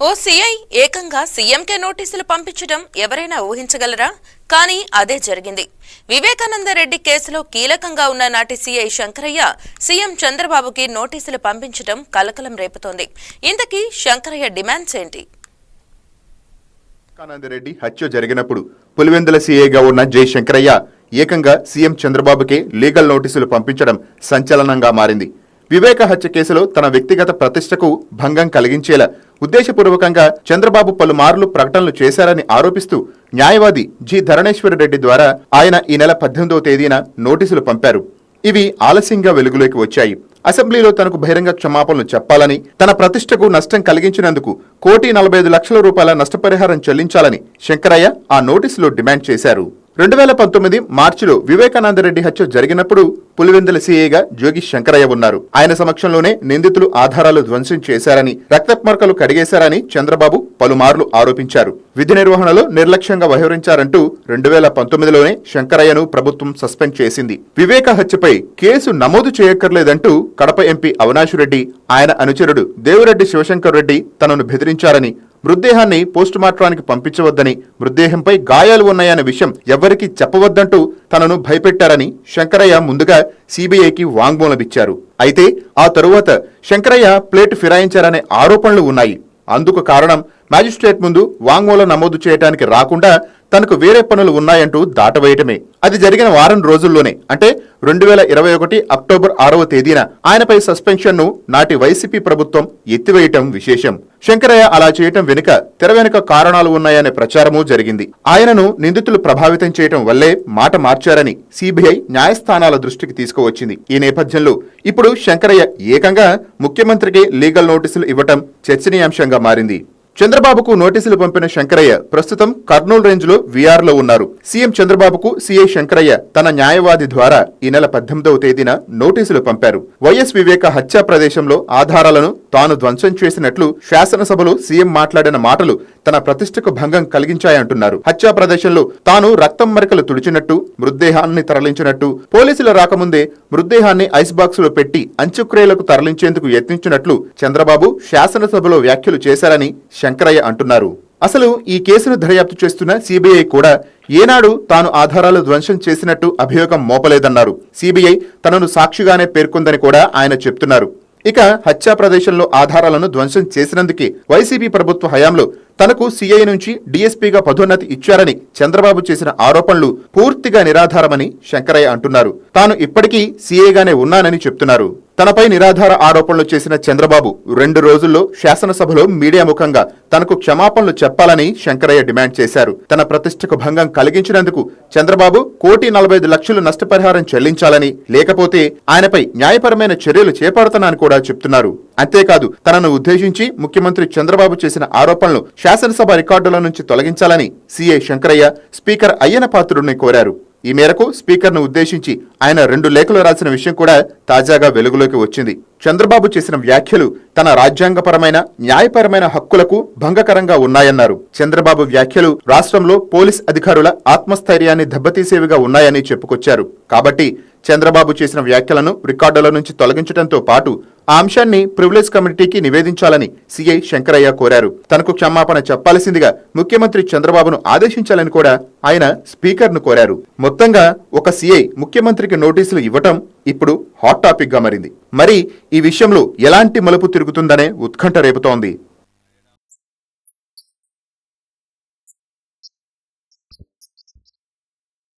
ఓ CI ఏకంగా సీఎంకే నోటీసులు పంపించడం ఎవరైనా ఊహించగలరా? కానీ అదే జరిగింది. వివేకానందరెడ్డి కేసులో కీలకంగా ఉన్న నాటి సీఐ శంకరయ్య సీఎం చంద్రబాబుకి నోటీసులు పంపించడం కలకలం రేపుతోంది. ఇంతకీ శంకరయ్య డిమాండ్స్ ఏంటి? వివేకానందరెడ్డి హత్య జరిగినప్పుడు పులివెందుల సీఐగా ఉన్న జై శంకరయ్య ఏకంగా సీఎం చంద్రబాబుకే లీగల్ నోటీసులు పంపించడం సంచలనంగా మారింది. వివేక హత్య కేసులో తన వ్యక్తిగత ప్రతిష్టకు భంగం కలిగించేలా ఉద్దేశపూర్వకంగా చంద్రబాబు పలుమార్లు ప్రకటనలు చేశారని ఆరోపిస్తూ న్యాయవాది జి ధరణేశ్వరరెడ్డి ద్వారా ఆయన ఈ నెల 18వ తేదీన నోటీసులు పంపారు. ఇవి ఆలస్యంగా వెలుగులోకి వచ్చాయి. అసెంబ్లీలో తనకు బహిరంగ క్షమాపణలు చెప్పాలని, తన ప్రతిష్టకు నష్టం కలిగించినందుకు ₹1,45,00,000 నష్టపరిహారం చెల్లించాలని శంకరయ్య ఆ నోటీసులో డిమాండ్ చేశారు. 2019 మార్చిలో వివేకానందరెడ్డి హత్య జరిగినప్పుడు పులివెందుల సీఐగా జోగి శంకరయ్య ఉన్నారు. ఆయన సమక్షంలోనే నిందితులు ఆధారాలు ధ్వంసం చేశారని, రక్తమర్కలు కడిగేశారని చంద్రబాబు పలుమార్లు ఆరోపించారు. విధి నిర్వహణలో నిర్లక్ష్యంగా వ్యవహరించారంటూ 2019లోనే శంకరయ్యను ప్రభుత్వం సస్పెండ్ చేసింది. వివేక హత్యపై కేసు నమోదు చేయక్కర్లేదంటూ కడప ఎంపీ అవినాష్ రెడ్డి, ఆయన అనుచరుడు దేవిరెడ్డి శివశంకర్ రెడ్డి తనను బెదిరించారని, మృతదేహాన్ని పోస్టుమార్టానికి పంపించవద్దని, మృతదేహంపై గాయాలు ఉన్నాయనే విషయం ఎవ్వరికీ చెప్పవద్దంటూ తనను భయపెట్టారని శంకరయ్య ముందుగా సీబీఐకి వాంగ్మూలమిచ్చారు. అయితే ఆ తరువాత శంకరయ్య ప్లేట్ ఫిరాయించారనే ఆరోపణలు ఉన్నాయి. అందుకు కారణం మ్యాజిస్ట్రేట్ ముందు వాంగ్మూలం నమోదు చేయడానికి రాకుండా తనకు వేరే పనులు ఉన్నాయంటూ దాటవేయటమే. అది జరిగిన వారం రోజుల్లోనే, అంటే 2021 అక్టోబర్ 6వ తేదీన ఆయనపై సస్పెన్షన్ ను నాటి వైసీపీ ప్రభుత్వం ఎత్తివేయటం విశేషం. శంకరయ్య అలా చేయటం వెనుక తెర వెనుక కారణాలు ఉన్నాయనే ప్రచారమూ జరిగింది. ఆయనను నిందితులు ప్రభావితం చేయటం వల్లే మాట మార్చారని సీబీఐ న్యాయస్థానాల దృష్టికి తీసుకువచ్చింది. ఈ నేపథ్యంలో ఇప్పుడు శంకరయ్య ఏకంగా ముఖ్యమంత్రికి లీగల్ నోటీసులు ఇవ్వటం చర్చనీయాంశంగా మారింది. చంద్రబాబుకు నోటీసులు పంపిన శంకరయ్య ప్రస్తుతం కర్నూలు రేంజ్ లో వీఆర్లో ఉన్నారు. సీఎం చంద్రబాబుకు సీఐ శంకరయ్య తన న్యాయవాది ద్వారా ఈ నెల 18వ తేదీన నోటీసులు పంపారు. వైఎస్ వివేక హత్యా ప్రదేశంలో ఆధారాలను తాను ధ్వంసం చేసినట్లు శాసనసభలో సీఎం మాట్లాడిన మాటలు తన ప్రతిష్టకు భంగం కలిగించాయంటున్నారు. హత్యా ప్రదేశంలో తాను రక్తం మరకలు తుడిచినట్టు, మృతదేహాన్ని తరలించినట్టు, పోలీసులు రాకముందే మృతదేహాన్ని ఐస్ బాక్స్ లో పెట్టి అంత్యక్రియలకు తరలించేందుకు యత్నించినట్లు చంద్రబాబు శాసనసభలో వ్యాఖ్యలు చేశారని శంకరయ్య అంటున్నారు. అసలు ఈ కేసును దర్యాప్తు చేస్తున్న సీబీఐ కూడా ఏనాడు తాను ఆధారాలు ధ్వంసం చేసినట్టు అభియోగం మోపలేదన్నారు. సీబీఐ తనను సాక్షిగానే పేర్కొందని కూడా ఆయన చెప్తున్నారు. ఇక హత్యా ప్రదేశంలో ఆధారాలను ధ్వంసం చేసినందుకే వైసీపీ ప్రభుత్వ హయాంలో తనకు సీఐ నుంచి డీఎస్పీగా పదోన్నతి ఇచ్చారని చంద్రబాబు చేసిన ఆరోపణలు పూర్తిగా నిరాధారమని శంకరయ్య అంటున్నారు. తాను ఇప్పటికీ సీఐగానే ఉన్నానని చెప్తున్నారు. తనపై నిరాధార ఆరోపణలు చేసిన చంద్రబాబు 2 రోజుల్లో శాసనసభలో మీడియా ముఖంగా తనకు క్షమాపణలు చెప్పాలని శంకరయ్య డిమాండ్ చేశారు. తన ప్రతిష్టకు భంగం కలిగించినందుకు చంద్రబాబు ₹1,45,00,000 నష్టపరిహారం చెల్లించాలని, లేకపోతే ఆయనపై న్యాయపరమైన చర్యలు చేపడతానని కూడా చెప్తున్నారు. అంతేకాదు తనను ఉద్దేశించి ముఖ్యమంత్రి చంద్రబాబు చేసిన ఆరోపణలు శాసనసభ రికార్డుల నుంచి తొలగించాలని సీఐ శంకరయ్య స్పీకర్ అయ్యన పాత్రుడిని కోరారు. ఈ మేరకు స్పీకర్ను ఉద్దేశించి ఆయన 2 లేఖలు రాసిన విషయం కూడా తాజాగా వెలుగులోకి వచ్చింది. చంద్రబాబు చేసిన వ్యాఖ్యలు తన రాజ్యాంగపరమైన, న్యాయపరమైన హక్కులకు భంగకరంగా ఉన్నాయన్నారు. చంద్రబాబు వ్యాఖ్యలు రాష్ట్రంలో పోలీస్ అధికారుల ఆత్మస్థైర్యాన్ని దెబ్బతీసేవిగా ఉన్నాయని చెప్పుకొచ్చారు. కాబట్టి చంద్రబాబు చేసిన వ్యాఖ్యలను రికార్డుల నుంచి తొలగించడంతో పాటు ఆ అంశాన్ని ప్రివిలేజ్ కమిటీకి నివేదించాలని సీఐ శంకరయ్య కోరారు. తనకు క్షమాపణ చెప్పాల్సిందిగా ముఖ్యమంత్రి చంద్రబాబును ఆదేశించాలని కూడా ఆయన స్పీకర్ను కోరారు. మొత్తంగా ఒక సీఐ ముఖ్యమంత్రికి నోటీసులు ఇవ్వటం ఇప్పుడు హాట్ టాపిక్ గా మారింది. మరి ఈ విషయంలో ఎలాంటి మలుపు తిరుగుతుందనే ఉత్కంఠ రేపుతోంది.